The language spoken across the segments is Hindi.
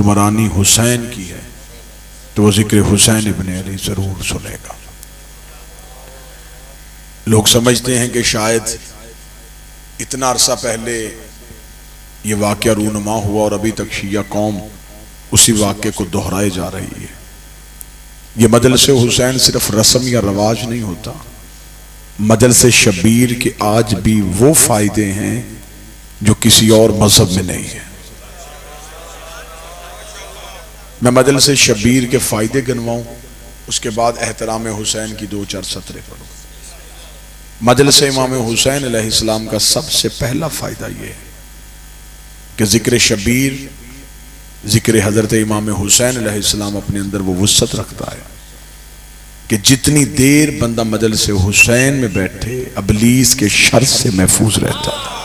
हुक्मरानी हुसैन की है तो वो जिक्र हुसैन इब्ने अली जरूर सुनेगा। लोग समझते हैं कि शायद इतना अरसा पहले ये वाक़या रूनुमा हुआ और अभी तक शिया कौम उसी वाक़े को दोहराए जा रही है। ये मजलिस हुसैन सिर्फ रस्म या रवाज नहीं होता, मजलिस शबीर के आज भी वो फायदे हैं जो किसी और मजहब में नहीं है। मैं मजलिस शबीर के फायदे गिनवाऊं, उसके बाद एहतराम हुसैन की दो चार सतरें पढ़ूं। मजलिस इमाम हुसैन अलैहिस्सलाम का सबसे पहला फायदा यह है कि जिक्र शबीर, जिक्र हजरत इमाम हुसैन अलैहिस्सलाम अपने अंदर वो वुसअत रखता है कि जितनी देर बंदा मजलिस हुसैन में बैठे अबलीस के शर से महफूज रहता है।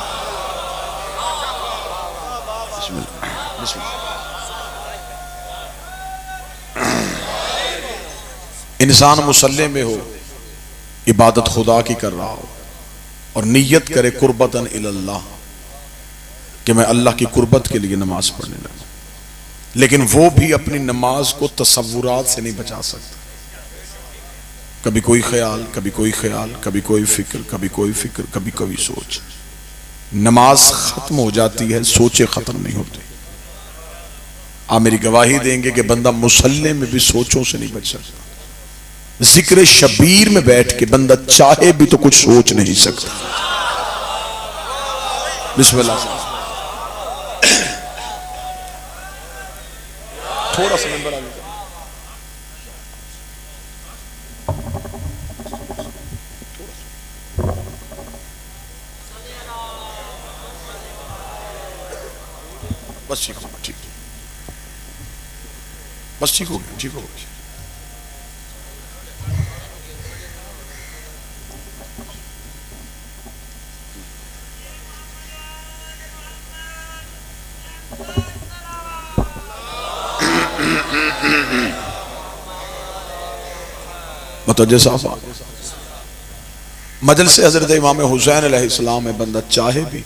इंसान मुसल्ले में हो, इबादत खुदा की कर रहा हो और नियत करे कुर्बतन इल्लाह कि मैं अल्लाह की कुर्बत के लिए नमाज पढ़ने लगा, लेकिन वो भी अपनी नमाज को तसव्वुरात से नहीं बचा सकता। कभी कोई ख्याल, कभी कोई ख्याल, कभी कोई फिक्र, कभी कोई फिक्र, कभी कोई सोच। नमाज खत्म हो जाती है, सोचे खत्म नहीं होती। आप मेरी गवाही देंगे कि बंदा मुसल्ले में भी सोचों से नहीं बच सकता। जिक्र शबीर में बैठ के बंदा चाहे भी तो कुछ सोच नहीं सकता। बिस्मिल्लाह। थोड़ा सा नंबर आगे बस ठीक हो, ठीक, बस ठीक हो गया, ठीक हो गया। मुतवज्जह साहब, मजलिस हजरत इमाम हुसैन अलैहिस्सलाम में बंदा चाहे भी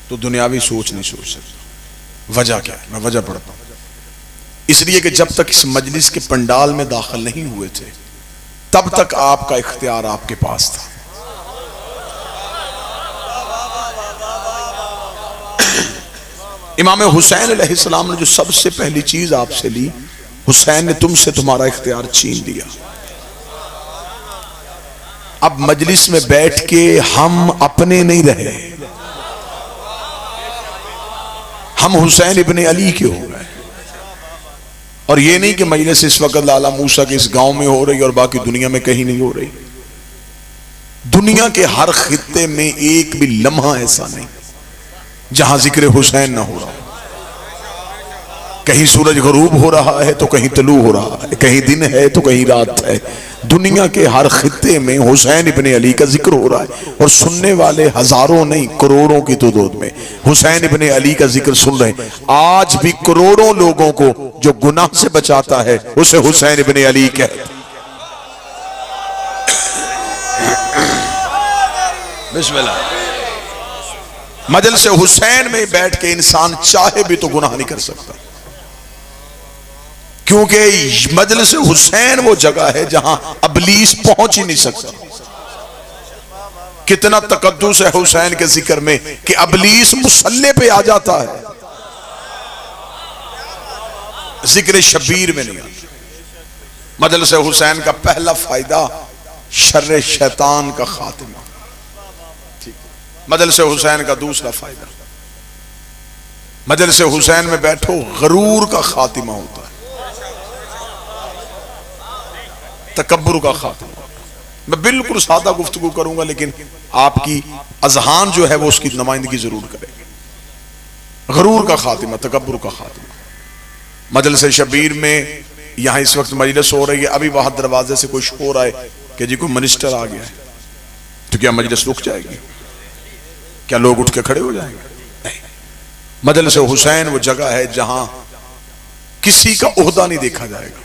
तो दुनियावी सोच नहीं सोच सकता। वजह क्या है? मैं वजह पढ़ता हूं। इसलिए कि जब तक इस मजलिस के पंडाल में दाखिल नहीं हुए थे तब तक आपका इख्तियार आपके पास था। इमाम हुसैन अलैहिस्सलाम ने जो सबसे पहली चीज आपसे ली, हुसैन ने तुमसे तुम्हारा इख्तियार छीन लिया। अब मजलिस में बैठ के हम अपने नहीं रहे, हम हुसैन इब्ने अली के हो गए। और ये नहीं कि मजलिस इस वक्त लाला मूसा के इस गांव में हो रही और बाकी दुनिया में कहीं नहीं हो रही। दुनिया के हर खित्ते में एक भी लम्हा ऐसा नहीं जहां जिक्र हुसैन ना हो रहा। कहीं सूरज गरूब हो रहा है तो कहीं तलू हो रहा है, कहीं दिन है तो कहीं रात है। दुनिया के हर खित्ते में हुसैन इब्ने अली का जिक्र हो रहा है और सुनने वाले हजारों नहीं करोड़ों की तादाद में हुसैन इब्ने अली का जिक्र सुन रहे हैं। आज भी करोड़ों लोगों को जो गुनाह से बचाता है उसे हुसैन इब्ने अली कहते हैं। बिस्मिल्लाह। मजलिस हुसैन में बैठ के इंसान चाहे भी तो गुनाह नहीं कर सकता, क्योंकि मजलिस हुसैन वो जगह है जहां अबलीस पहुंच ही नहीं सकता। कितना तकद्दुस है हुसैन के जिक्र में कि अबलीस मुसल्ले पे आ जाता है, जिक्र शबीर में नहीं आता। मजलिस हुसैन का पहला फायदा शर्र शैतान का खात्मा। मजलिस हुसैन का दूसरा फायदा, मजलिस हुसैन में बैठो गरूर का खात्मा होता है, तकब्बुर का खात्मा। मैं बिल्कुल सादा गुफ्तगू करूंगा लेकिन आपकी अजहान जो है वो उसकी नुमाइंदगी जरूर करेगी। गरूर का खात्मा, तकब्बुर का खात्मा। मजलिस शबीर में यहां इस वक्त मजलिस हो रही है, अभी बाहर दरवाजे से कोई शोर आए कि जी कोई मिनिस्टर आ गया है, तो क्या मजलिस रुक जाएगी? क्या लोग उठ के खड़े हो जाएंगे? नहीं। मजलिस हुसैन वो जगह है जहां किसी का ओहदा नहीं देखा जाएगा।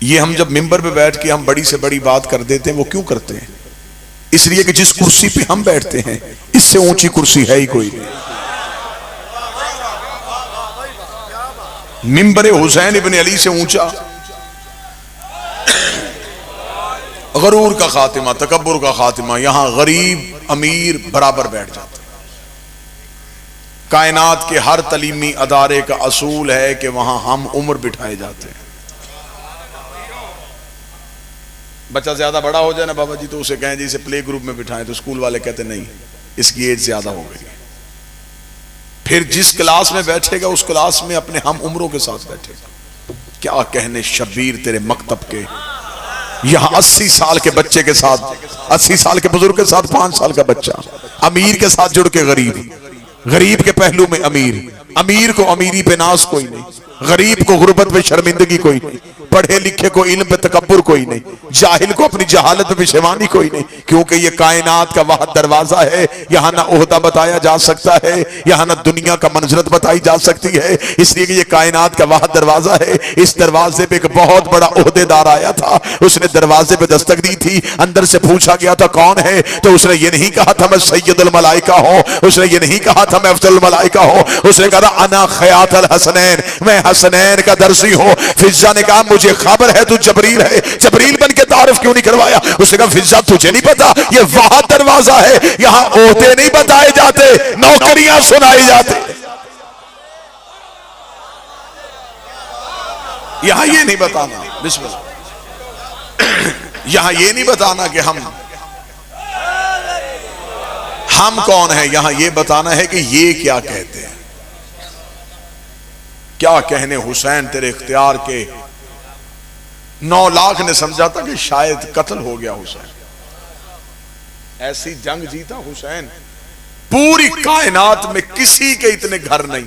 ये हम जब मिंबर पे बैठ के हम बड़ी से बड़ी बात कर देते हैं, वो क्यों करते हैं? इसलिए कि जिस कुर्सी पे हम बैठते हैं इस से ऊंची कुर्सी है ही कोई नहीं। मिंबर हुसैन इब्न अली से ऊंचा गरूर का खातिमा, तकब्बुर का खातिमा, यहां गरीब अमीर बराबर बैठ जाता। कायनात के हर तलीमी अदारे का असूल है कि वहां हम उम्र बिठाए जाते हैं। बच्चा ज्यादा बड़ा हो जाए ना बाबा जी तो उसे कहें जी इसे प्ले ग्रुप में बिठाएं, तो स्कूल वाले कहते नहीं इसकी एज ज्यादा हो गई। फिर जिस क्लास में बैठेगा उस क्लास में अपने हम उम्रों के साथ बैठेगा। क्या कहने शब्बीर तेरे मकतब के, यहां 80 साल के बच्चे के साथ, 80 साल के बुजुर्ग के साथ 5 साल का बच्चा, अमीर के साथ जुड़ के गरीब, गरीब के पहलू में अमीर, अमीर को अमीरी पे नाज कोई नहीं, गरीब को गुर्बत पे शर्मिंदगी कोई नहीं, पढ़े लिखे को इल्म पे तकब्बुर कोई नहीं, जाहिल को अपनी जहालत पे पेशेवानी कोई नहीं। क्योंकि ये कायनात का वह दरवाजा है, यहां ना ओहदा बताया जा सकता है, यहां ना दुनिया का मंजरत बताई जा सकती है, इसलिए कि ये कायनात का वह दरवाजा है। इस दरवाजे पे एक बहुत बड़ा ओहदेदार आया था, उसने दरवाजे पे दस्तक दी थी, अंदर से पूछा गया था कौन है, तो उसने ये नहीं कहा था मैं सैयदुल मलाइका हूं, उसने ये नहीं कहा था मैं अफजलुल मलाइका हूं, उसने कहा अना खयातुल हसनैन, मैं हसनैन का दर्जी हूं। फिजा ने कहा मुझे खबर है तू जबरील है, जबरील बन के तारुफ क्यों नहीं करवाया? उसने कहा फिजा तुझे नहीं पता ये वहां दरवाजा है, यहां ओहदे नहीं बताए जाते, नौकरियां सुनाई जाती। यहां ये नहीं बताना, बिस्मिल्लाह, यहां ये नहीं बताना कि हम कौन है, यहां ये बताना है कि ये क्या कहते हैं। क्या कहने हुसैन तेरे इख्तियार के। 9 लाख ने समझा था कि शायद कत्ल हो गया हुसैन, ऐसी जंग जीता हुसैन, पूरी कायनात में किसी के इतने घर नहीं।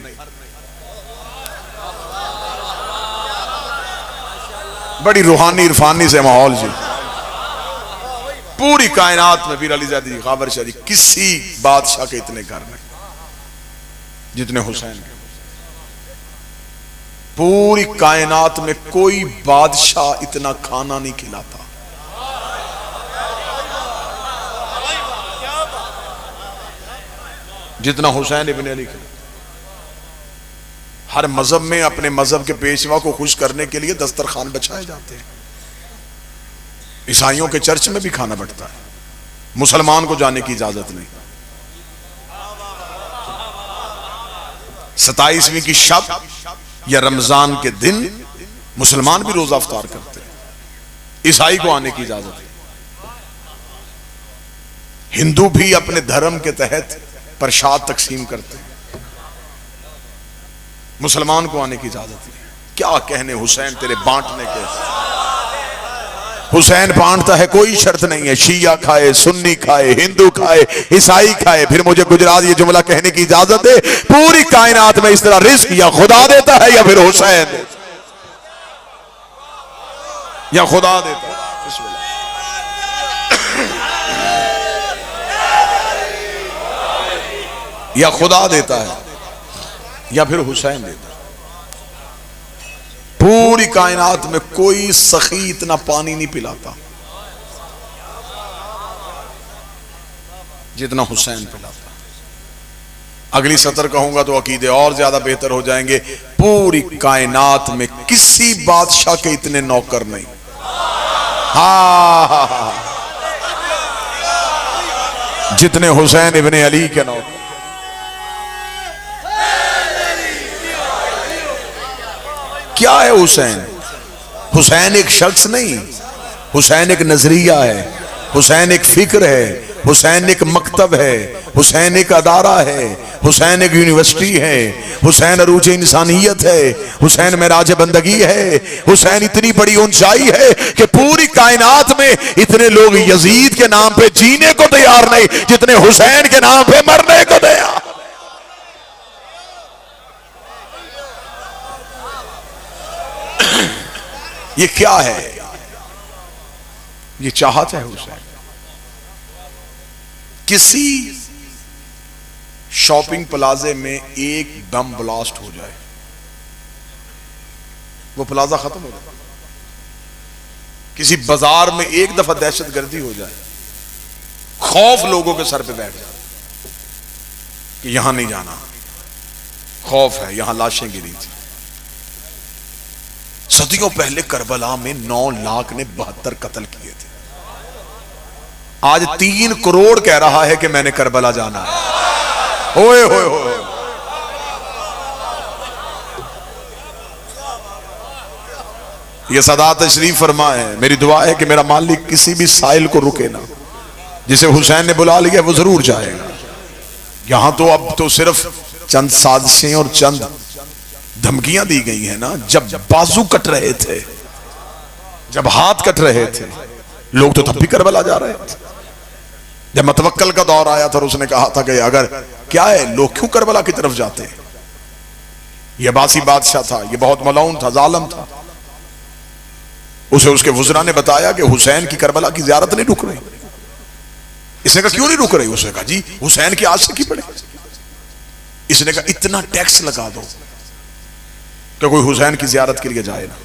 बड़ी रूहानी इरफानी से माहौल जी, पूरी कायनात में वीर अलीजादी खाबर शाह जी किसी बादशाह के इतने घर नहीं जितने हुसैन के। पूरी कायनात में कोई बादशाह इतना खाना नहीं खिलाता। जितना हुसैन इब्न अली खिलाता। हर मजहब में अपने मजहब के पेशवा को खुश करने के लिए दस्तरखान बछाए जाते हैं। ईसाइयों के चर्च में भी खाना बंटता है, मुसलमान को जाने की इजाजत नहीं। 27वीं की शब या रमजान के दिन मुसलमान भी रोजा अफ्तार करते हैं, ईसाई को आने की इजाजत है। हिंदू भी अपने धर्म के तहत प्रसाद तकसीम करते हैं, मुसलमान को आने की इजाजत नहीं। क्या कहने हुसैन तेरे बांटने के। हुसैन बांटता है, कोई शर्त नहीं है, शिया खाए, सुन्नी खाए, हिंदू खाए, ईसाई खाए। फिर मुझे गुजरात ये जुमला कहने की इजाजत है, पूरी कायनात में इस तरह रिस्क या खुदा देता है या फिर हुसैन या खुदा देता है। या खुदा देता है या फिर हुसैन देता है। पूरी कायनात में कोई सखी इतना पानी नहीं पिलाता जितना हुसैन पिलाता। अगली सतर कहूंगा तो अकीदे और ज्यादा बेहतर हो जाएंगे। पूरी कायनात में किसी बादशाह के इतने नौकर नहीं। हाँ, जितने हुसैन इब्ने अली के नौकर। क्या है हुसैन? हुसैन एक शख्स नहीं, हुसैन एक नजरिया है, हुसैन एक फिक्र है, हुसैन एक मकतब है, हुसैन एक अदारा है, हुसैन एक यूनिवर्सिटी है, हुसैन अरूज इंसानियत है, हुसैन मेराज बंदगी है, हुसैन इतनी बड़ी ऊंचाई है कि पूरी कायनात में इतने लोग यजीद के नाम पे जीने को तैयार नहीं जितने हुसैन के नाम पे मरने को तैयार। ये क्या है? ये चाहत है हुसैन। किसी शॉपिंग प्लाजे में एक बम ब्लास्ट हो जाए, वो प्लाजा खत्म हो जाए। किसी बाजार में एक दफा दहशतगर्दी हो जाए, खौफ लोगों के सर पे बैठ जाए, कि यहां नहीं जाना, खौफ है, यहां लाशें गिरी थी। सदियों पहले करबला में 9 लाख ने 72 कत्ल किए थे। आज 3 करोड़ कह रहा है कि मैंने करबला जाना है। ओए होए होए, ये सदा तशरीफ फरमा है। मेरी दुआ है कि मेरा मालिक किसी भी साइल को रुके ना, जिसे हुसैन ने बुला लिया वो जरूर जाएगा। यहां तो अब तो सिर्फ चंद साजिशें और चंद धमकियां दी गई हैं ना। जब बाजू कट रहे थे, जब हाथ कट रहे थे, लोग तो तब भी करबला जा रहे थे। जब मतवक्कल का दौर आया था और उसने कहा था कि अगर क्या है, लोग क्यों करबला की तरफ जाते हैं। यह अब्बासी बादशाह था, यह बहुत मलऊन था, जालिम था। उसे उसके वुज़रा ने बताया कि हुसैन की करबला की ज़ियारत नहीं रुक रही। इसने कहा क्यों नहीं रुक रही? उसने कहा जी हुसैन की आशिकी पड़े। इसने कहा इतना टैक्स लगा दो कि कोई हुसैन की ज़ियारत के लिए जाए ना।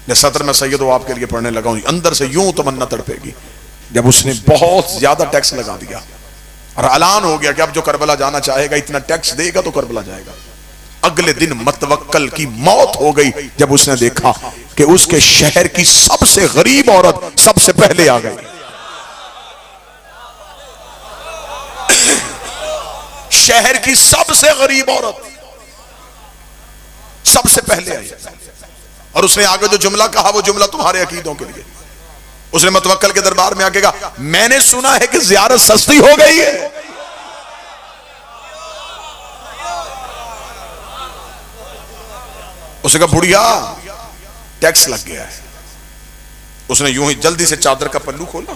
मैं सत्र में सैयद आपके लिए पढ़ने लगा हूं, अंदर से यूं तमन्ना तड़पेगी। जब उसने बहुत ज्यादा टैक्स लगा दिया और ऐलान हो गया कि अब जो करबला जाना चाहेगा इतना टैक्स देगा तो करबला जाएगा। अगले दिन मतवक्कल की मौत हो गई जब उसने देखा कि उसके शहर की सबसे गरीब औरत सबसे पहले आ गई। शहर की सबसे गरीब औरत सबसे पहले आई और उसने आगे जो जुमला कहा वो जुमला तुम्हारे अकीदों के लिए। उसने मतवक्कल के दरबार में आके कहा मैंने सुना है कि ज़ियारत सस्ती हो गई है। उसने कहा बुढ़िया टैक्स लग गया है। उसने यूं ही जल्दी से चादर का पल्लू खोला,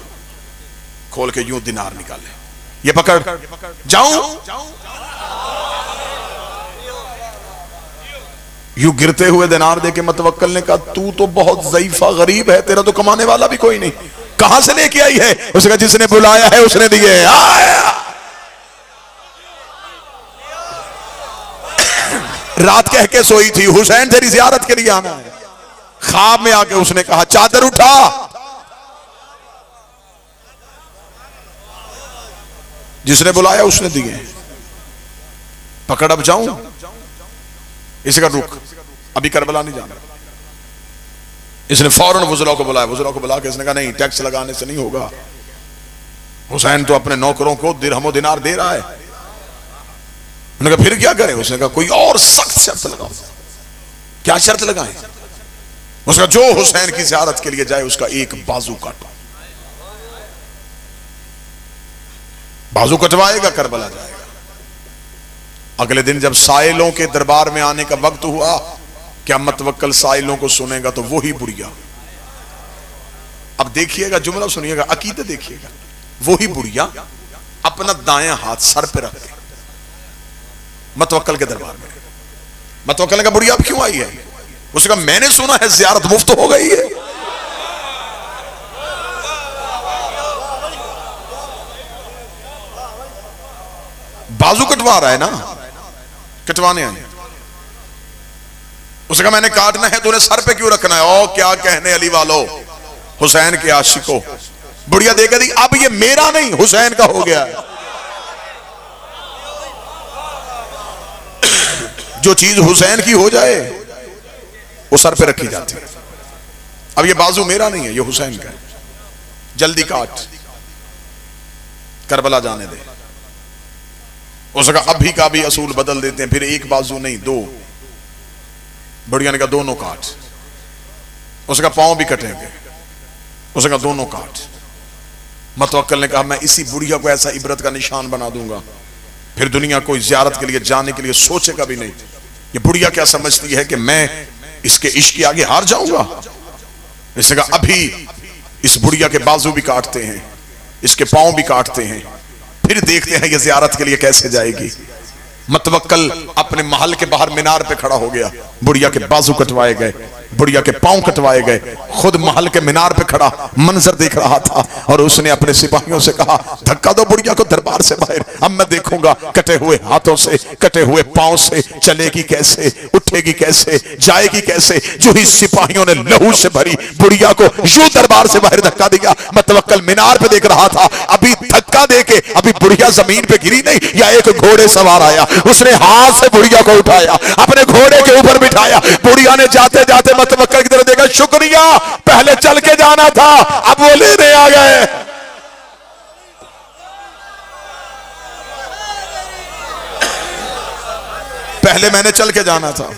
खोल के यूं दिनार निकाले, ये पकड़ जाऊं। यूं गिरते हुए दिनार देके मतवक्कल ने कहा तू तो बहुत ज़ईफा गरीब है, तेरा तो कमाने वाला भी कोई नहीं, कहां से लेके आई है? उसने कहा जिसने बुलाया है उसने दिए। रात कह के सोई थी हुसैन तेरी ज़ियारत के लिए आना है। ख्वाब में आके उसने कहा चादर उठा। जिसने बुलाया उसने दिए। पकड़ अब जाऊं? इसका रुक, अभी करबला नहीं जाना। इसने फौरन वुज़रा को बुलाया। वुज़रा को बुला के इसने कहा नहीं, टैक्स लगाने से नहीं होगा। हुसैन तो अपने नौकरों को दिरहम दिनार दे रहा है। उन्होंने कहा फिर क्या करें? उसने कहा कोई और सख्त शर्त लगाओ। क्या शर्त लगाएं? उसका जो हुसैन की ज़ियारत के लिए जाए उसका एक बाजू काटो। बाजू कटवाएगा करबला जाएगा। अगले दिन जब साइलों के दरबार में आने का वक्त हुआ, क्या मतवक्कल साइलों को सुनेगा तो वही बुढ़िया। अब देखिएगा, जुमला सुनिएगा, अकीदत देखिएगा। वही बुढ़िया अपना दायां हाथ सर पे रख के मतवक्कल के दरबार में। मतवक्कल ने कहा बुढ़िया अब क्यों आई है? उसने कहा मैंने सुना है ज़ियारत मुफ्त हो गई है। बाजू कटवा रहा है ना, कटवाने आए। उसने कहा मैंने काटना है, तूने सर पे क्यों रखना है? ओ क्या कहने अली वालों, हुसैन के आशिकों। बुढ़िया देख दी अब ये मेरा नहीं हुसैन का हो गया है। जो चीज हुसैन की हो जाए वो सर पे रखी जाती है। अब ये बाजू मेरा नहीं है, ये हुसैन का है। जल्दी काट, करबला जाने दे। उसका अभी का भी असूल बदल देते हैं, फिर एक बाजू नहीं दो। बुढ़िया ने कहा दोनों काट। उसका पांव भी कटेंगे। उसका दोनों काट। मतवक्कल ने कहा मैं इसी बुढ़िया को ऐसा इबरत का निशान बना दूंगा, फिर दुनिया कोई ज़ियारत के लिए जाने के लिए सोचेगा भी नहीं। ये बुढ़िया क्या समझती है कि मैं इसके इश्क के आगे हार जाऊंगा? इसने कहा अभी इस बुढ़िया के बाजू भी काटते हैं, इसके पांव भी काटते हैं, फिर देखते हैं ये ज़ियारत के लिए कैसे जाएगी। मतवक्कल अपने महल के बाहर मीनार पे खड़ा हो गया। बुढ़िया के बाजू कटवाए गए। बुढ़िया के पांव कटवाए गए। खुद महल के मीनार पे खड़ा मंजर देख रहा था और उसने अपने सिपाहियों से कहा, धक्का दो बुढ़िया को दरबार से बाहर, अब मैं देखूंगा कटे हुए हाथों से, कटे हुए पांव से चलेगी कैसे, उठेगी कैसे, जाएगी कैसे। जो ही सिपाहियों ने लहू से भरी बुढ़िया को यूं दरबार से बाहर धक्का दिया। मैं तवक्कल मीनार पे देख रहा था, अभी धक्का देके अभी बुढ़िया जमीन पे गिरी नहीं, या एक घोड़े सवार आया, उसने हाथ से बुढ़िया को उठाया, अपने घोड़े के ऊपर बिठाया। बुढ़िया ने जाते जाते मैं तवक्कल की तरफ देखा, शुक्रिया, पहले चल के जाना था, अब वो लेने आ गए। पहले मैंने चल के जाना था।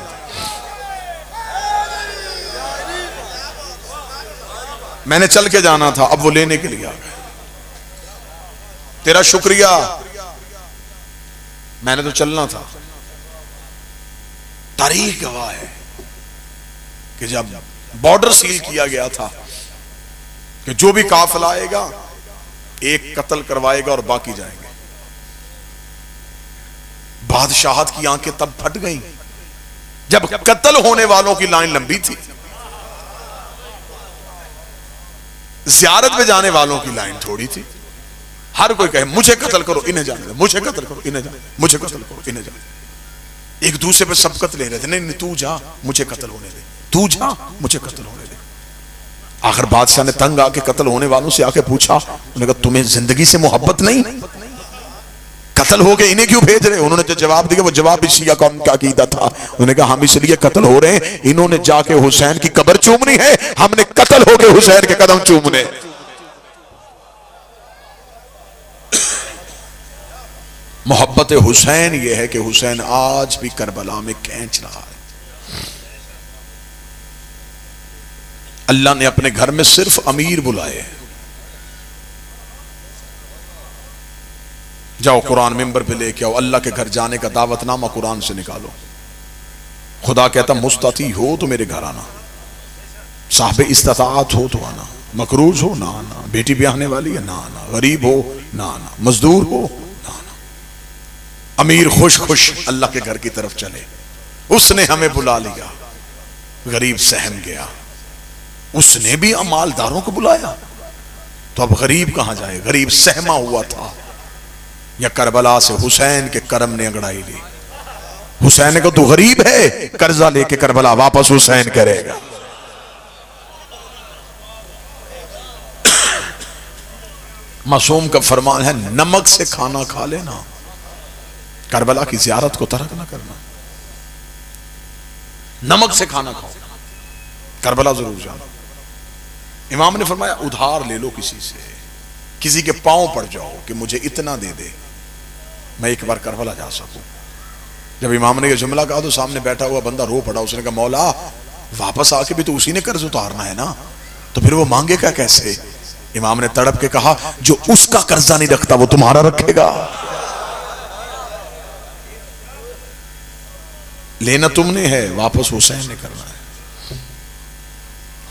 मैंने चल के जाना था, अब वो लेने के लिए आ गए। तेरा शुक्रिया, मैंने तो चलना था। तारीख गवाह है कि जब बॉर्डर सील किया गया था कि जो भी काफिला आएगा एक कत्ल करवाएगा और बाकी जाएंगे। बादशाहत की आंखें तब फट गईं जब कत्ल होने वालों की लाइन लंबी थी, ज़ियारत पे जाने वालों की लाइन थोड़ी थी। हर कोई कहे मुझे कत्ल करो, इन्हें जाने दो, मुझे कत्ल करो, इन्हें जाने दो, मुझे कत्ल करो, इन्हें जाने दो। एक दूसरे पे सबकत ले रहे थे, नहीं तू जा मुझे कत्ल होने दे, तू जा मुझे कत्ल होने दे। आखिर बादशाह ने तंग आके कत्ल होने वालों से आके पूछा, उन्होंने कहा तुम्हें जिंदगी से मोहब्बत नहीं, कत्ल हो गए इन्हें क्यों भेज रहे? उन्होंने जो जवाब दिया वो जवाब भी शिया कौम का अकीदा था। उन्होंने कहा हम इसलिए कत्ल हो रहे हैं, इन्होंने जाके हुसैन की कब्र चूमनी है, हमने कत्ल हो गए हुसैन के कदम चूमने। मोहब्बत हुसैन ये है कि हुसैन आज भी करबला में खींच रहा है। अल्लाह ने अपने घर में सिर्फ अमीर बुलाए। जाओ कुरान मिंबर पे लेके आओ, अल्लाह के घर जाने का दावतनामा कुरान से निकालो। खुदा कहता मुस्तती हो तो मेरे घर आना, साहब इस्तात हो तो आना, मकरूज हो ना आना, बेटी ब्याहने वाली है ना आना, गरीब हो ना आना, मजदूर हो ना आना। अमीर खुश खुश अल्लाह के घर की तरफ चले। उसने हमें बुला लिया, गरीब सहम गया। उसने भी अमालदारों को बुलाया तो अब गरीब कहां जाए? गरीब सहमा हुआ था। या करबला से हुसैन के करम ने अंगड़ाई ली। हुसैन को तू गरीब है, कर्जा लेके करबला वापस हुसैन करेगा। मासूम का फरमान है नमक से खाना खा लेना, करबला की ज़ियारत को तर्क ना करना। नमक से खाना खाओ, करबला जरूर जाना। इमाम ने फरमाया उधार ले लो किसी से, किसी के पांव पड़ जाओ कि मुझे इतना दे दे, मैं एक बार करबला जा सकूं। जब इमाम ने यह जुमला कहा तो सामने बैठा हुआ बंदा रो पड़ा। उसने कहा मौला वापस आके भी तो उसी ने कर्ज उतारना है ना, तो फिर वो मांगेगा कैसे? इमाम ने तड़प के कहा जो उसका कर्जा नहीं रखता वो तुम्हारा रखेगा। लेना तुमने है, वापस हुसैन ने करना है।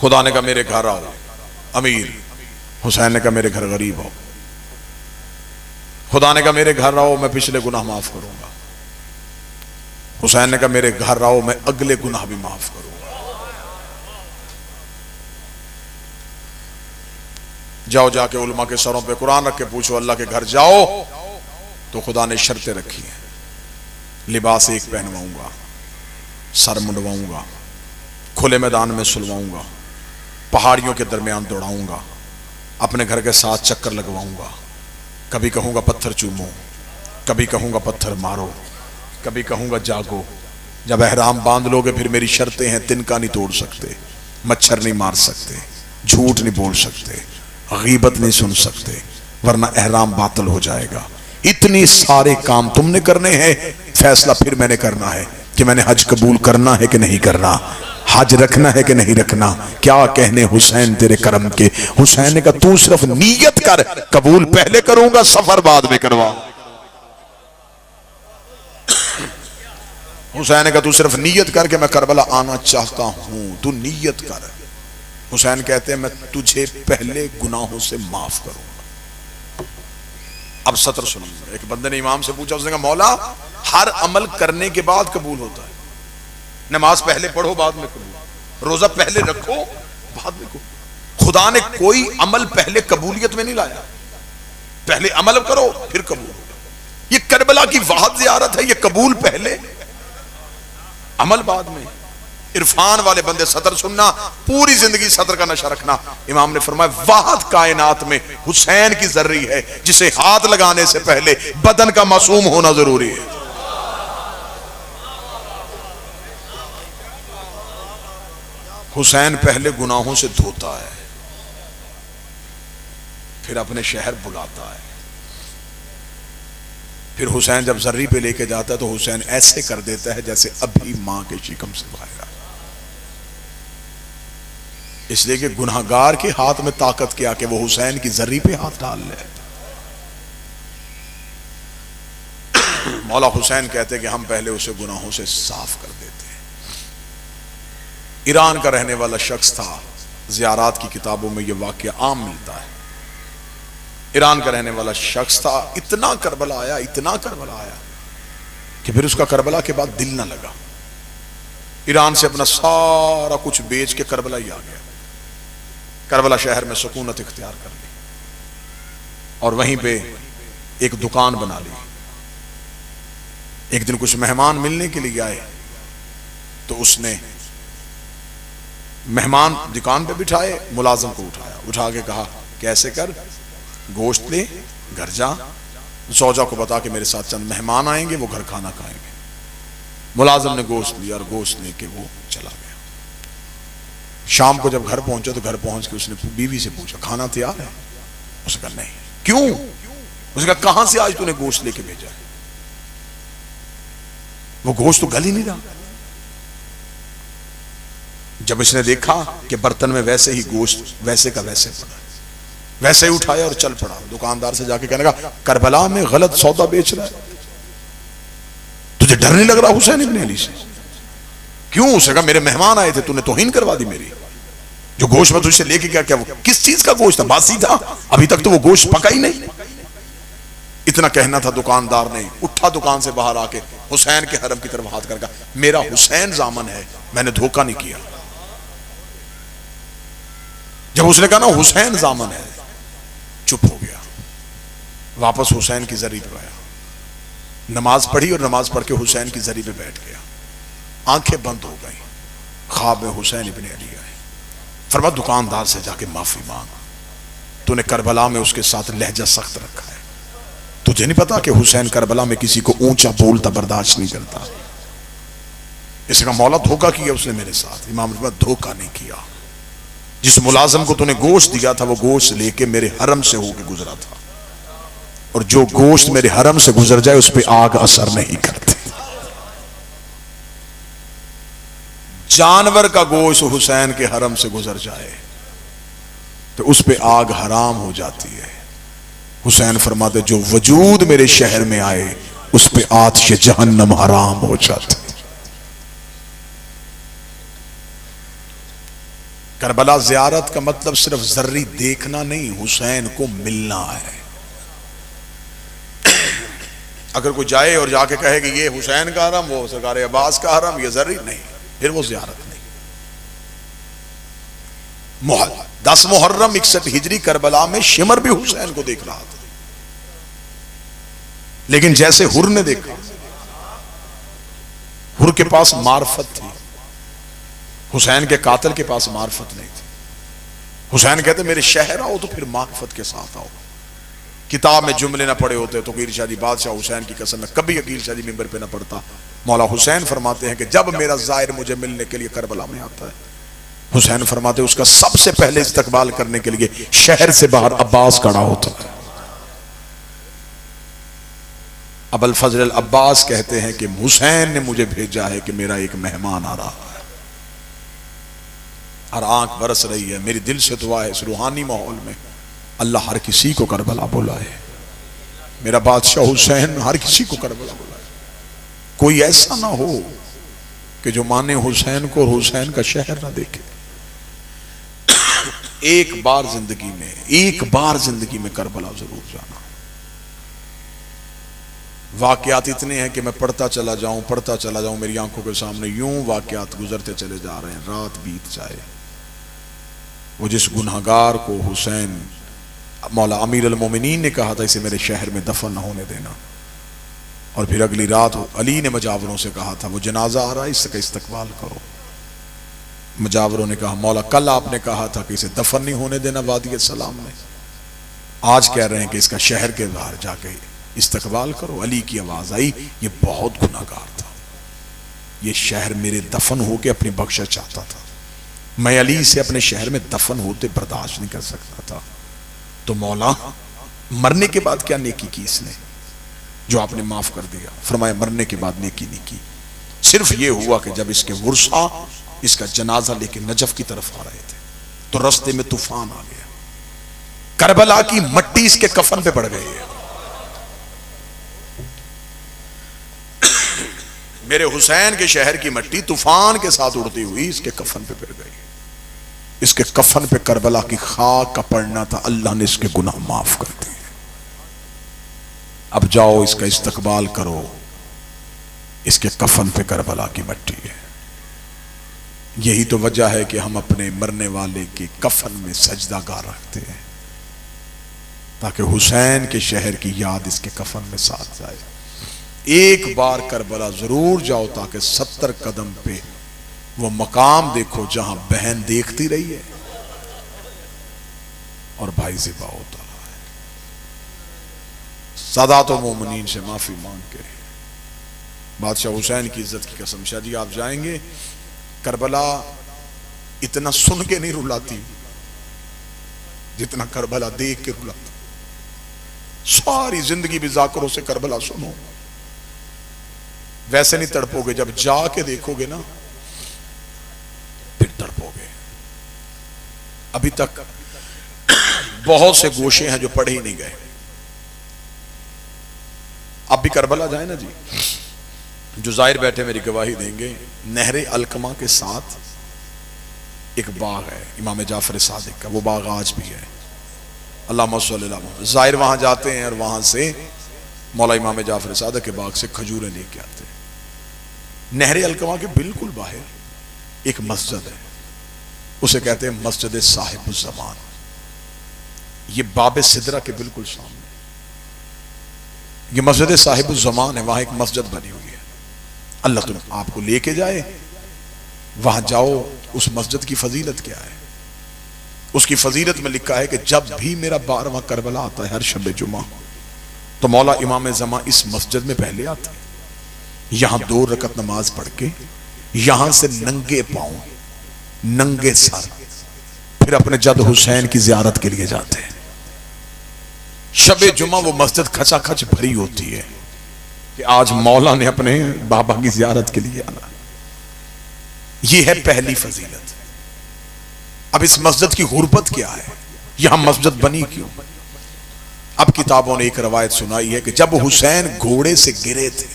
खुदा ने कहा मेरे घर आओ अमीर, हुसैन ने कहा मेरे घर गरीब हो। खुदा ने कहा मेरे घर आओ मैं पिछले गुनाह माफ करूंगा। हुसैन ने कहा मेरे घर आओ मैं अगले गुनाह भी माफ करूंगा। जाओ जाके उलमा के सरों पे कुरान रख के पूछो, अल्लाह के घर जाओ तो खुदा ने शर्तें रखी हैं। लिबास एक पहनवाऊंगा, सर मुंडवाऊंगा, खुले मैदान में सुलवाऊंगा, पहाड़ियों के दरमियान दौड़ाऊंगा, अपने घर के साथ चक्कर लगवाऊंगा। कभी कहूंगा पत्थर चूमो, कभी कहूंगा पत्थर मारो, कभी कहूंगा जागो। जब एहराम बांध लोगे फिर मेरी शर्तें हैं, तिनका नहीं तोड़ सकते, मच्छर नहीं मार सकते, झूठ नहीं बोल सकते, गीबत नहीं सुन सकते, वरना एहराम बातिल हो जाएगा। इतने सारे काम तुमने करने हैं, फैसला फिर मैंने करना है कि मैंने हज कबूल करना है कि नहीं करना, हज रखना है कि नहीं रखना। क्या कहने हुसैन तेरे करम के। हुसैन ने कहा तू सिर्फ नीयत कर, कबूल पहले करूंगा, सफर बाद में करवा। हुसैन ने कहा तू सिर्फ नीयत कर कि मैं करबला आना चाहता हूं, तू नीयत कर। हुसैन कहते हैं मैं तुझे पहले गुनाहों से माफ करूंगा। अब सत्र सुनो। एक बंदे ने इमाम से पूछा, उसने कहा मौला हर अमल करने के बाद कबूल होता है, नमाज पहले पढ़ो बाद में कबूल। रोजा पहले रखो बाद में को। खुदा ने कोई अमल पहले कबूलियत में नहीं लाया, पहले अमल करो फिर कबूल। ये करबला की वाहद ज़ियारत है, ये कबूल पहले अमल बाद में। इरफान वाले बंदे सतर सुनना, पूरी जिंदगी सतर का नशा रखना। इमाम ने फरमाया वाहद कायनात में हुसैन की जर्री है जिसे हाथ लगाने से पहले बदन का मासूम होना जरूरी है। हुसैन पहले गुनाहों से धोता है, फिर अपने शहर बुलाता है। फिर हुसैन जब जर्री पे लेके जाता है तो हुसैन ऐसे कर देता है जैसे अभी मां के शिकम से बाहर आया। इसलिए कि गुनाहगार के हाथ में ताकत क्या कि वो हुसैन की जर्री पे हाथ डाल ले। मौला हुसैन कहते कि हम पहले उसे गुनाहों से साफ कर देते। ईरान का रहने वाला शख्स था, ज़ियारात की किताबों में यह वाक़या आम मिलता है। ईरान का रहने वाला शख्स था, इतना करबला आया, इतना करबला आया कि फिर उसका करबला के बाद दिल ना लगा। ईरान से अपना सारा कुछ बेच के करबला ही आ गया। करबला शहर में सुकूनत इख्तियार कर ली और वहीं पे एक दुकान बना ली। एक दिन कुछ मेहमान मिलने के लिए आए तो उसने मेहमान दुकान पे बिठाए, मुलाजिम को उठाया, उठा के कहा कैसे कर, गोश्त ले घर जा, सौजा को बता के मेरे साथ चंद मेहमान आएंगे, वो घर खाना खाएंगे। मुलाजिम ने गोश्त लिया और गोश्त लेके वो चला गया। शाम को जब घर पहुंचा तो घर पहुंच के उसने बीवी से पूछा खाना तैयार है? उसने कहा नहीं। क्यों? उसने कहा कहां से आज तूने गोश्त लेके भेजा है? वो गोश्त तो गल ही नहीं रहा। जब इसने देखा कि बर्तन में वैसे ही गोश्त वैसे का वैसे पड़ा, वैसे ही उठाया और चल पड़ा। दुकानदार से जाके कहने लगा करबला में गलत सौदा बेच रहा है, तुझे डर नहीं लग रहा हुसैन इब्न अली से? क्यों? उसने कहा मेरे मेहमान आए थे, तूने तौहीन करवा दी मेरी। जो गोश्त में तुझसे लेके क्या क्या वो किस चीज का गोश्त था? बासी था, अभी तक तो वो गोश्त पका ही नहीं। इतना कहना था, दुकानदार ने उठा दुकान से बाहर आके हुसैन के हरम की तरफ हाथ करके मेरा हुसैन जामन है, मैंने धोखा नहीं किया। जब उसने कहा ना हुसैन जामन है, चुप हो गया, वापस हुसैन की जरी पे आया, नमाज पढ़ी और नमाज पढ़ के हुसैन की जरी पे बैठ गया। आंखें बंद हो गई, ख्वाब में हुसैन इब्न अली आए। फरमा दुकानदार से जाके माफी मांग, तूने करबला में उसके साथ लहजा सख्त रखा है, तुझे नहीं पता कि हुसैन करबला में किसी को ऊंचा बोलता बर्दाश्त नहीं करता। इसका मौला धोखा किया उसने मेरे साथ। इमाम धोखा नहीं किया, जिस मुलाजिम को तूने गोश्त दिया था वो गोश्त लेके मेरे हरम से होके गुजरा था, और जो गोश्त मेरे हरम से गुजर जाए उस पर आग असर नहीं करती। जानवर का गोश्त हुसैन के हरम से गुजर जाए तो उस पर आग हराम हो जाती है। हुसैन फरमाते जो वजूद मेरे शहर में आए उस पे आतिश जहन्नम हराम हो जाती। करबला ज़ियारत का मतलब सिर्फ जर्री देखना नहीं, हुसैन को मिलना है। अगर कोई जाए और जाके कहे कि ये हुसैन का हरम, वो सरकार अब्बास का हरम, ये जर्री नहीं, फिर वो ज़ियारत नहीं। 10 मुहर्रम 61 हिजरी करबला में शिमर भी हुसैन को देख रहा था, लेकिन जैसे हुर ने देखा, हुर के पास मार्फत थी, हुसैन के कातिल के पास मार्फत नहीं थी। हुसैन कहते मेरे शहर आओ तो फिर मार्फत के साथ आओ। किताब में जुमले ना पड़े होते तो अकील शाह जी बादशाह हुसैन की कसम में कभी अकील शाह जी मिंबर पे ना पड़ता। मौला हुसैन फरमाते हैं कि जब मेरा ज़ाहिर मुझे मिलने के लिए करबला में आता है, हुसैन फरमाते हैं उसका सबसे पहले इस्तकबाल करने के लिए शहर से बाहर अब्बास खड़ा होता है। अबुल फजल अब्बास कहते हैं कि हुसैन ने मुझे भेजा है कि मेरा एक मेहमान आ रहा है, और आंख बरस रही है। मेरी दिल से दुआ है इस रूहानी माहौल में अल्लाह हर किसी को करबला बुलाए, मेरा बादशाह हुसैन हर किसी को करबला बुलाए। कोई ऐसा ना हो कि जो माने हुसैन को और हुसैन का शहर ना देखे। एक बार जिंदगी में करबला जरूर जाना। वाकयात इतने हैं कि मैं पढ़ता चला जाऊं, मेरी आंखों के सामने यूं वाकयात गुजरते चले जा रहे हैं, रात बीत जाए। वो जिस गुनहगार को हुसैन मौला अमीर अल मोमिनीन ने कहा था इसे मेरे शहर में दफन न होने देना, और फिर अगली रात अली ने मजावरों से कहा था वो जनाजा आ रहा है, इसका इस्तकबाल करो। मजावरों ने कहा मौला कल आपने कहा था कि इसे दफन नहीं होने देना वादी सलाम में, आज कह रहे हैं कि इसका शहर के बाहर जाके इस्तकबाल करो। अली की आवाज आई, ये बहुत गुनाहगार था, ये शहर मेरे दफन होके अपनी बख्शिश चाहता था, मैं अली से अपने शहर में दफन होते बर्दाश्त नहीं कर सकता था। तो मौला मरने के बाद क्या नेकी की इसने जो आपने माफ कर दिया? फरमाया मरने के बाद नेकी नहीं की, सिर्फ ये हुआ कि जब इसके वर्षा इसका जनाजा लेके नजफ की तरफ आ रहे थे तो रास्ते में तूफान आ गया, करबला की मट्टी इसके कफन पे पड़ गई है। मेरे हुसैन के शहर की मट्टी तूफान के साथ उड़ती हुई इसके कफन पे पड़ गई। इसके कफन पे करबला की खाक का पड़ना था, अल्लाह ने इसके गुनाह माफ कर दिए। अब जाओ इसका इस्तकबाल करो, इसके कफन पे करबला की मट्टी है। यही तो वजह है कि हम अपने मरने वाले के कफन में सजदागार रखते हैं ताकि हुसैन के शहर की याद इसके कफन में साथ जाए। एक बार करबला जरूर जाओ ताकि 70 कदम पे वो मकाम देखो जहां बहन देखती रही है और भाई ज़िबा होता है। सादात व मोमिनीन से माफी मांग के बादशाह हुसैन की इज्जत की कसम, शाह जी आप जाएंगे, करबला इतना सुन के नहीं रुलाती जितना करबला देख के रुलाती। सारी जिंदगी भी जाकरों से करबला सुनो, वैसे नहीं तड़पोगे, जब जाके देखोगे ना फिर तड़पोगे। अभी तक बहुत से गोशे हैं जो पढ़े ही नहीं गए। अब भी करबला जाए ना जी, जो जाहिर बैठे मेरी गवाही देंगे, नहरे अलकमा के साथ एक बाग है इमाम जाफर सादिक का, वो बाग आज भी है। अल्लाहुम्मा सल्ली अला मुहम्मद। जाहिर वहां जाते हैं और वहां से मौला इमाम जाफर सादिक के बाग से खजूरें लेके आते हैं। नहरे अलकमा के बिल्कुल बाहर एक मस्जिद है, उसे कहते हैं मस्जिद साहिबुज़्ज़मान। ये बाब सिदरा के बिल्कुल सामने ये मस्जिद साहिबुज़्ज़मान है, वहां एक मस्जिद बनी हुई है। अल्लाह तुम आपको लेके जाए, वहां जाओ। उस मस्जिद की फजीलत क्या है? उसकी फजीलत में लिखा है कि जब भी मेरा 12वां करबला आता है हर शब जुमा, तो मौला इमाम ज़मा इस मस्जिद में पहले आते हैं, यहां 2 रकत नमाज पढ़ के यहां से नंगे पांव नंगे सर फिर अपने जद हुसैन की जियारत के लिए जाते हैं। शबे जुमा वो मस्जिद खचाखच भरी होती है कि आज मौला ने अपने बाबा की जियारत के लिए आना। यह है पहली फजीलत। अब इस मस्जिद की गुर्बत क्या है, यहां मस्जिद बनी क्यों? अब किताबों ने एक रवायत सुनाई है कि जब हुसैन घोड़े से गिरे थे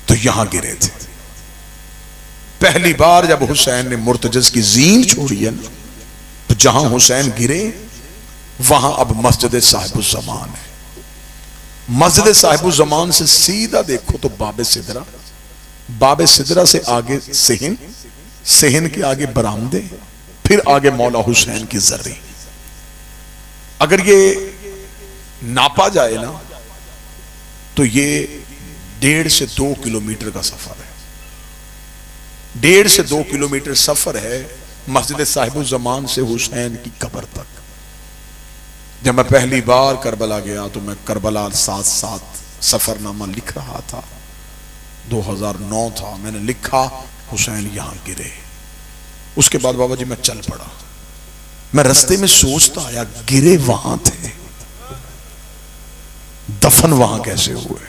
तो यहां गिरे थे। पहली बार जब हुसैन ने मुर्तजिज की जीन छोड़ी है ना, तो जहां हुसैन गिरे वहां अब मस्जिद साहिबुज़्ज़मान है। मस्जिद साहिबुज़्ज़मान से सीधा देखो तो बाबे सिदरा, बाबे सिदरा से आगे सेहन, सेहन के आगे बरामदे, फिर आगे मौला हुसैन की जर्री। अगर ये नापा जाए ना तो ये 1.5 से 2 किलोमीटर का सफर है। 1.5 से 2 किलोमीटर सफर है मस्जिद साहिबुज़्ज़मान से हुसैन की कब्र तक। जब मैं पहली बार करबला गया तो मैं करबला साथ साथ सफरनामा लिख रहा था, 2009 था। मैंने लिखा हुसैन यहां गिरे। उसके बाद बाबा जी मैं चल पड़ा। मैं रास्ते में सोचता आया गिरे वहां थे, दफन वहां कैसे हुए?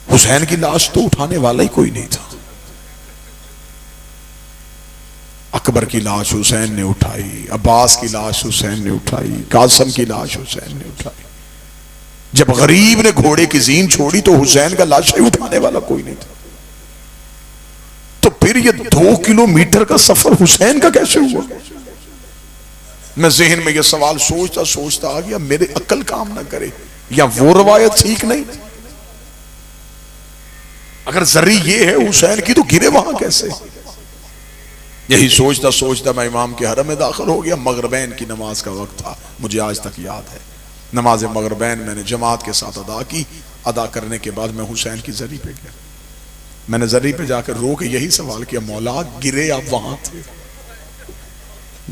हुसैन की लाश तो उठाने वाला ही कोई नहीं था। अकबर की लाश हुसैन ने उठाई, अब्बास की लाश हुसैन ने उठाई, कासिम की लाश हुसैन ने उठाई। जब गरीब ने घोड़े की जीन छोड़ी तो हुसैन का लाश ही उठाने वाला कोई नहीं था। तो फिर ये 2 किलोमीटर का सफर हुसैन का कैसे हुआ? मैं जहन में ये सवाल सोचता सोचता आ गया, मेरे अक्ल काम ना करे। या वो रवायत ठीक नहीं? अगर जर्री ये है हुसैन की तो गिरे वहां कैसे? यही सोचता सोचता मैं इमाम के हरम में दाखिल हो गया। मगरबैन की नमाज का वक्त था, मुझे आज तक याद है। नमाज मगरबैन मैंने जमात के साथ अदा की। अदा करने के बाद मैं हुसैन की जरी पे गया। मैंने जरी पे जाकर रो के यही सवाल किया, मौला गिरे आप वहां थे,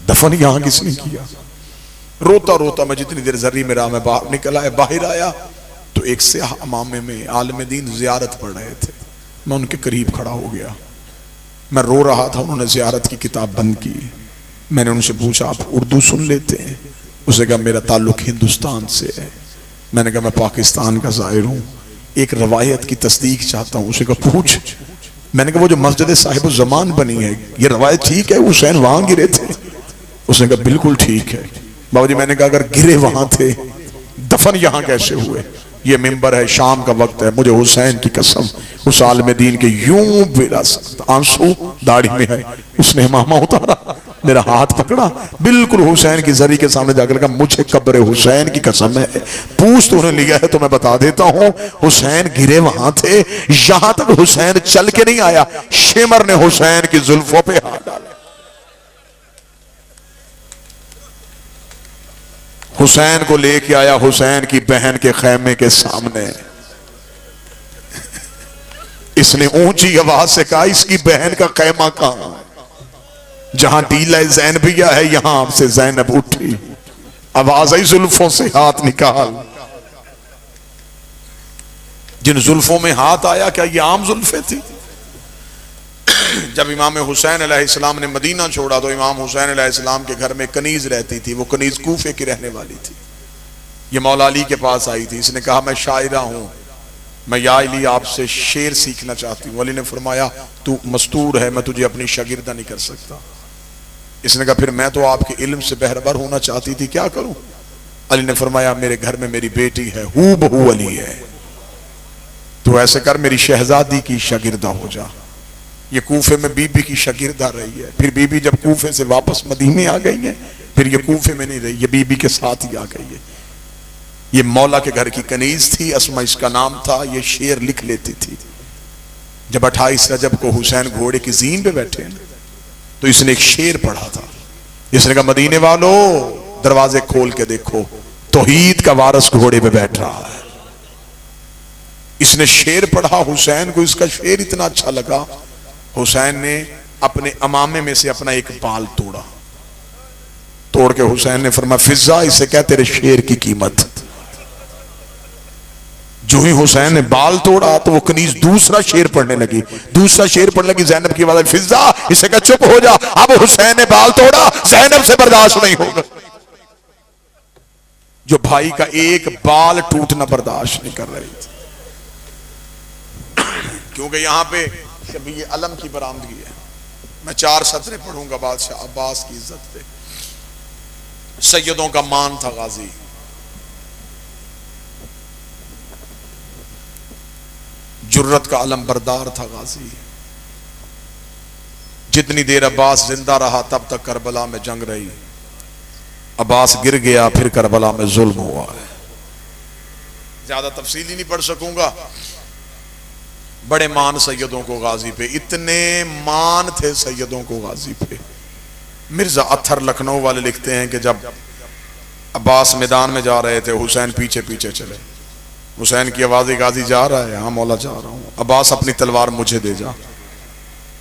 दफन यहां किसने किया? रोता रोता मैं जितनी देर जरी में रहा, मैं बाहर निकल आया। बाहर आया तो एक स्याह अमामे में आलम दीन जियारत पढ़ रहे थे। मैं उनके करीब खड़ा हो गया, मैं रो रहा था। उन्होंने जियारत की किताब बंद की। मैंने उनसे पूछा, आप उर्दू सुन लेते हैं? उसने कहा, मेरा ताल्लुक हिंदुस्तान से है। मैंने कहा, मैं पाकिस्तान का ज़ाहिर हूँ, एक रवायत की तस्दीक चाहता हूँ। उसने कहा, पूछ। मैंने कहा, वो जो मस्जिद साहिब ज़मान बनी है, ये रवायत ठीक है? हुसैन वहां गिरे थे? उसने कहा, बिल्कुल ठीक है। बाबूजी, मैंने कहा, अगर गिरे वहां थे, दफन यहां कैसे हुए? ये मिंबर है, शाम का वक्त है, मुझे हुसैन की कसम, उस आलम दीन के यूं बिला सकता, आंसू दाढ़ी में है। उसने इमामा उतारा, मेरा हाथ पकड़ा, बिल्कुल हुसैन की जरी के सामने जाकर कहा, मुझे कब्र हुसैन की कसम है, पूछ तूने लिया है तो मैं बता देता हूं, हुसैन गिरे वहां थे। यहां तक हुसैन चल के नहीं आया, शेमर ने हुसैन की जुल्फों पे हाथ डाला। हुसैन को लेके आया हुसैन की बहन के खैमे के सामने। इसने ऊंची आवाज से कहा, इसकी बहन का खैमा कहां? जहां डीला ज़ैनबिया है, यहां आपसे ज़ैनब उठी। आवाज आई, जुल्फों से हाथ निकाल। जिन जुल्फों में हाथ आया, क्या ये आम जुल्फे थी? जब इमाम हुसैन अलैहिस्सलाम ने मदीना छोड़ा तो इमाम हुसैन अलैहिस्सलाम के घर में कनीज रहती थी। वो कनीज कूफे की रहने वाली थी। ये मौला अली के पास आई थी। इसने कहा, मैं शायरा हूं, मैं या अली आपसे शेर सीखना चाहती हूं। अली ने फरमाया, तू मस्तूर है, मैं तुझे अपनी शागिर्दा नहीं कर सकता। इसने कहा, फिर मैं तो आपके इल्म से बहरबर होना चाहती थी, क्या करूं? अली ने फरमाया, मेरे घर में मेरी बेटी है, हू बहू अली है, तो ऐसे कर, मेरी शहजादी की शागिर्दा हो जा। ये कूफे में बीबी की शागिर्दा रही है। फिर बीबी जब कूफे से वापस मदीने आ गई है, फिर ये कूफे में नहीं रही, ये बीबी के साथ ही आ गई है। ये मौला के घर की कनीज थी, अस्मा इसका नाम था। ये शेर लिख लेती थी। जब 28 रजब को हुसैन घोड़े की जीन पे बैठे तो इसने एक शेर पढ़ा था। इसने कहा, मदीने वालों दरवाजे खोल के देखो, तौहीद का वारिस घोड़े पे बैठ रहा है। इसने शेर पढ़ा, हुसैन को इसका शेर इतना अच्छा लगा, हुसैन ने अपने अमामे में से अपना एक बाल तोड़ा। तोड़ के हुसैन ने फरमाया, फिजा इसे कह तेरे शेर की कीमत। जो ही हुसैन ने बाल तोड़ा तो वो कनीज दूसरा शेर पढ़ने लगी। दूसरा शेर पढ़ने लगी, ज़ैनब की आवाज़, फिजा इसे कह चुप हो जा, अब हुसैन ने बाल तोड़ा, ज़ैनब से बर्दाश्त नहीं होगा। जो भाई का एक बाल टूटना बर्दाश्त नहीं कर रही थी, क्योंकि यहां पे शबीए अलम की बरामदगी है। मैं 4 सतरें पढ़ूंगा बादशाह अब्बास की इज्जत पे। सैयदों का मान था गाजी, जुर्रत का अलम बरदार था गाजी। जितनी देर अब्बास जिंदा रहा तब तक करबला में जंग रही। अब्बास गिर गया, फिर करबला में जुल्म हुआ है। ज्यादा तफसीली नहीं पढ़ सकूंगा। बड़े मान सैयदों को गाजी पे, इतने मान थे सैयदों को गाजी पे। मिर्जा अत्थर लखनऊ वाले लिखते हैं कि जब अब्बास मैदान में जा रहे थे, हुसैन पीछे पीछे चले। हुसैन की आवाज़, गाजी जा रहा है? हाँ मौला जा रहा हूँ। अब्बास अपनी तलवार मुझे दे जा।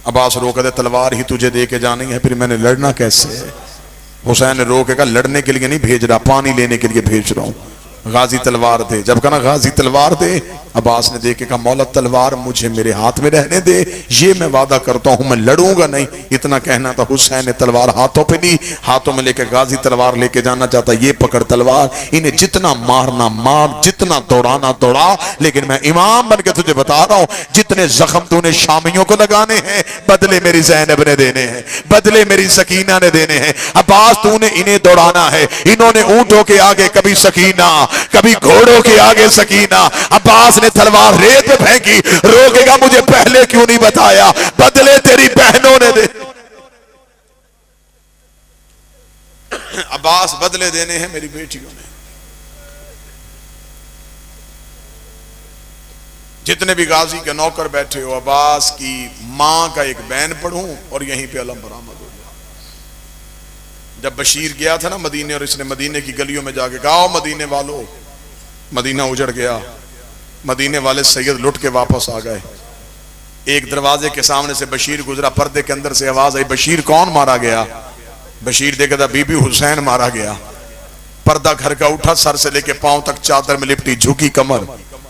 अब्बास रोक दे, तलवार ही तुझे दे के जानी है, फिर मैंने लड़ना कैसे है? हुसैन ने रोक के कहा, लड़ने के लिए नहीं भेज रहा, पानी लेने के लिए भेज रहा हूँ, गाजी तलवार दे। जब कहा गाजी तलवार दे, अब्बास ने देख के कहा, मौला तलवार मुझे मेरे हाथ में रहने दे, ये मैं वादा करता हूं मैं लड़ूंगा नहीं। इतना कहना था, हुसैन ने तलवार हाथों पे ली, हाथों में लेके गाजी तलवार लेके जाना चाहता, ये पकड़ तलवार, इन्हें जितना मारना मार, जितना दौड़ाना दौड़ा, लेकिन मैं इमाम बन के तुझे बता रहा हूं, जितने जख्म तूने शामियों को लगाने हैं, बदले मेरी ज़ैनब ने देने हैं, बदले मेरी सकीना ने देने हैं। अब्बास तूने इन्हें दौड़ाना है। इन्होंने ऊंटों के आगे कभी सकीना, कभी घोड़ों के आगे सकीना। अब्बास ने तलवार रेत पे फेंकी, रोकेगा मुझे पहले क्यों नहीं बताया, बदले तेरी बहनों ने दे। अब्बास बदले देने हैं मेरी बेटियों ने। जितने भी गाजी के नौकर बैठे हो, अब्बास की मां का एक बैन पढ़ूं और यहीं पे अलम बरामद हो गया। जब बशीर गया था ना मदीने, और इसने मदीने की गलियों में जाके कहा, मदीने वालों, मदीना उजड़ गया, मदीने वाले सैयद लुट के वापस आ गए। एक दरवाजे के सामने से बशीर गुजरा, पर्दे के अंदर से आवाज आई, बशीर कौन मारा गया? बशीर देखा था, बीबी हुसैन मारा गया। पर्दा घर का उठा, सर से लेके पांव तक चादर में लिपटी, झुकी कमर,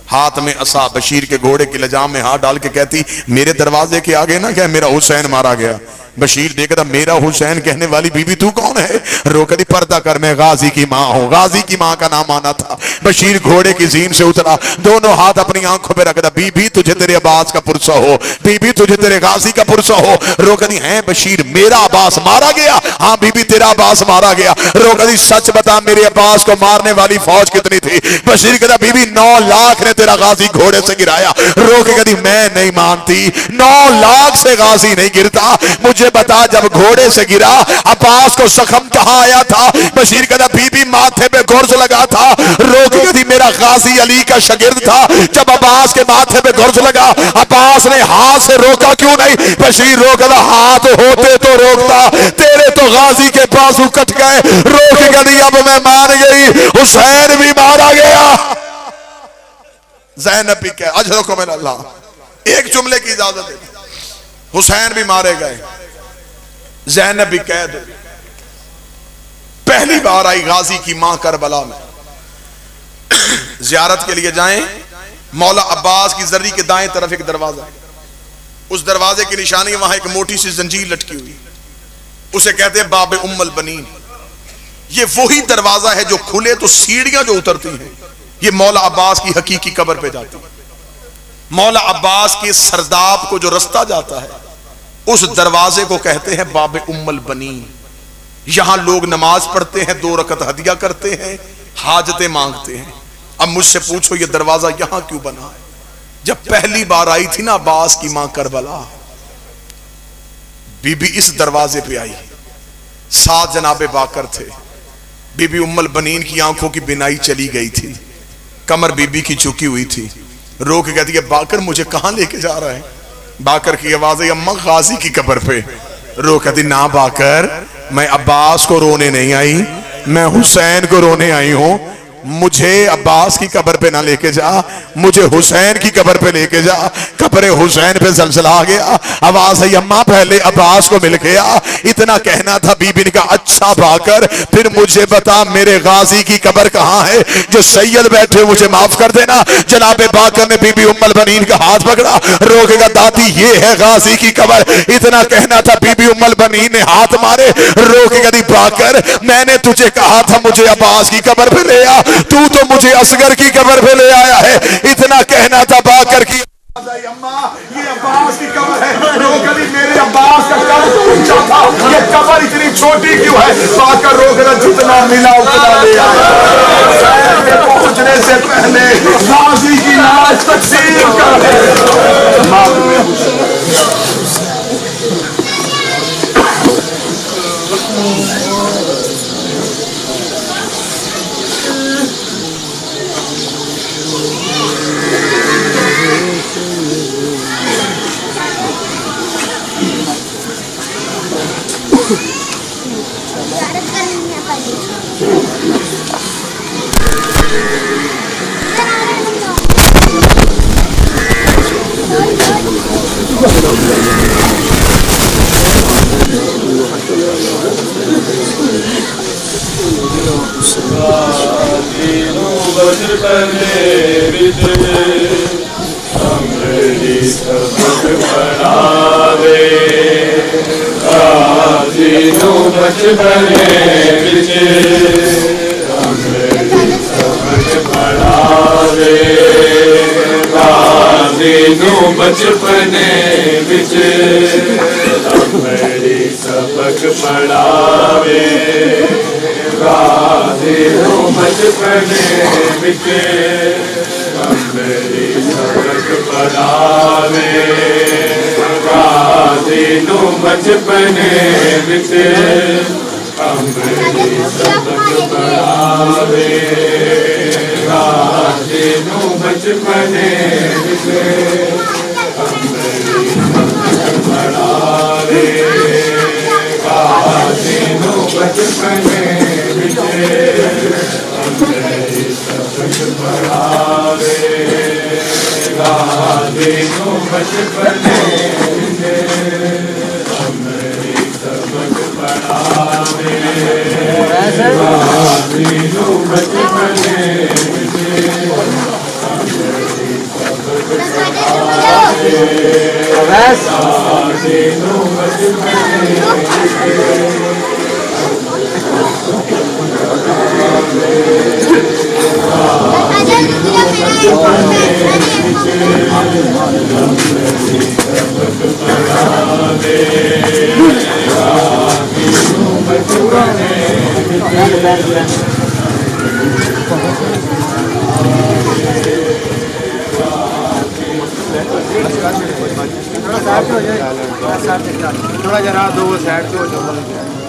हाथ में असा, बशीर के घोड़े की लजाम में हाथ डाल के कहती, मेरे दरवाजे के आगे ना क्या मेरा हुसैन मारा गया? बशीर देखा, मेरा हुसैन कहने वाली बीबी तू कौन है? रोकती, पर्दा कर, मैं गाजी की मां हूं। गाजी की मां का नाम आना था। बशीर घोड़े की जीन से उतरा, दोनों हाथ अपनी आंखों पे रखता, बीबी तुझे तेरे अब्बास का पुरसा हो, बीबी तुझे तेरे गाजी का पुरसा हो। रोकती, है बशीर मेरा अब्बास मारा गया? हाँ बीबी तेरा अब्बास मारा गया। रोकती, सच बता मेरे अब्बास को मारने वाली फौज कितनी थी? बशीर कहता, बीबी 9 लाख ने तेरा गाजी घोड़े से गिराया। रोके कहती, मैं नहीं मानती, 9 लाख से गाजी नहीं गिरता। मुझे बता, जब घोड़े से गिरा अब्बास को जख्म कहां आया था? बशीर कहता, बीबी माथे पे गुर्ज लगा था। रोके कहती, मेरा गाजी अली का शागिर्द था, जब अब्बास के माथे पे गुर्ज लगा अब्बास ने हाथ से रोका क्यों नहीं? बशीर रोका, हाथ होते तो रोकता, तेरे तो गाजी के बाजू कट गए। रोके कहती, अब मैं मान गई, हुसैन भी मारा गया। ज़ैनब भी कह, अजरको मिन अल्लाह, एक जुमले की इजाजत है, हुसैन भी मारे गए, ज़ैनब भी कैद। पहली बार आई गाजी की मां करबला में। जियारत के लिए जाएं, मौला अब्बास की जर्री के दाएं तरफ एक दरवाजा, उस दरवाजे की निशानी वहां एक मोटी सी जंजीर लटकी हुई, उसे कहते हैं बाब उम्मल बनीन। ये वही दरवाजा है जो खुले तो सीढ़ियां जो उतरती हैं, ये मौला अब्बास की हकीकी कब्र पे जाती है। मौला अब्बास के सरदाब को जो रास्ता जाता है, उस दरवाजे को कहते हैं बाब उम्मल बनीन। यहां लोग नमाज पढ़ते हैं, 2 रकत हदिया करते हैं, हाजतें मांगते हैं। अब मुझसे पूछो ये दरवाजा यहां क्यों बना है? जब पहली बार आई थी ना अब्बास की मां करबला, बीबी इस दरवाजे पे आई, 7 जनाबे बाकर थे। बीबी उम्मल बनीन की आंखों की बिनाई चली गई थी, कमर बीबी की झुकी हुई थी। रो के कहती है, बाकर मुझे कहां लेके जा रहा है? बाकर की आवाज है, अम्मा गाजी की कब्र पे। रो कहती, ना बाकर, मैं अब्बास को रोने नहीं आई, मैं हुसैन को रोने आई हूं। मुझे अब्बास की कब्र पे ना लेके जा, मुझे हुसैन की कब्र पे लेके जा। कब्र हुसैन पे जलजला आ गया। आवाज है, अम्मा पहले अब्बास को मिल गया। इतना कहना था। बीबी ने कहा, अच्छा बाकर, फिर मुझे बता मेरे गाजी की कब्र कहां है? जो सैयद बैठे मुझे माफ कर देना। जनाबे बाकर ने बीबी उम्मल बनीन का हाथ पकड़ा, रोकेगा दाती ये है गाजी की कब्र। इतना कहना था, बीबी उम्मल बनीन ने हाथ मारे। रोकेगा दी बाकर, मैंने तुझे कहा था मुझे अब्बास की कब्र पे ले आ, तू तो मुझे असगर की कब्र पे ले आया है। इतना कहना था बाकर की, अम्मा ये अब्बास की कब्र है। रोकली, मेरे अब्बास का कब्र तो ऊंचा था, ये कब्र इतनी छोटी क्यों है? बाकर रोकना, जितना मिला उतना ले आया। पहुंचने से पहले गाजी की लाश तकसीम कर दे। बचपने बिच मेरी सबक पढ़ावे, गाजी नू बचपने बिच मेरी सबक पढ़ावे, गाजी नू बचपने बिच मेरी सबक पढ़ावे। तेनू बचपने विच पढ़ावे तेनू बचपने विच सबक पढ़ावे तेनू बचपने विच सबक पढ़ावे तेनू बचपने विच तेनू थोड़ा जरा दो साइड पे हो जाओ।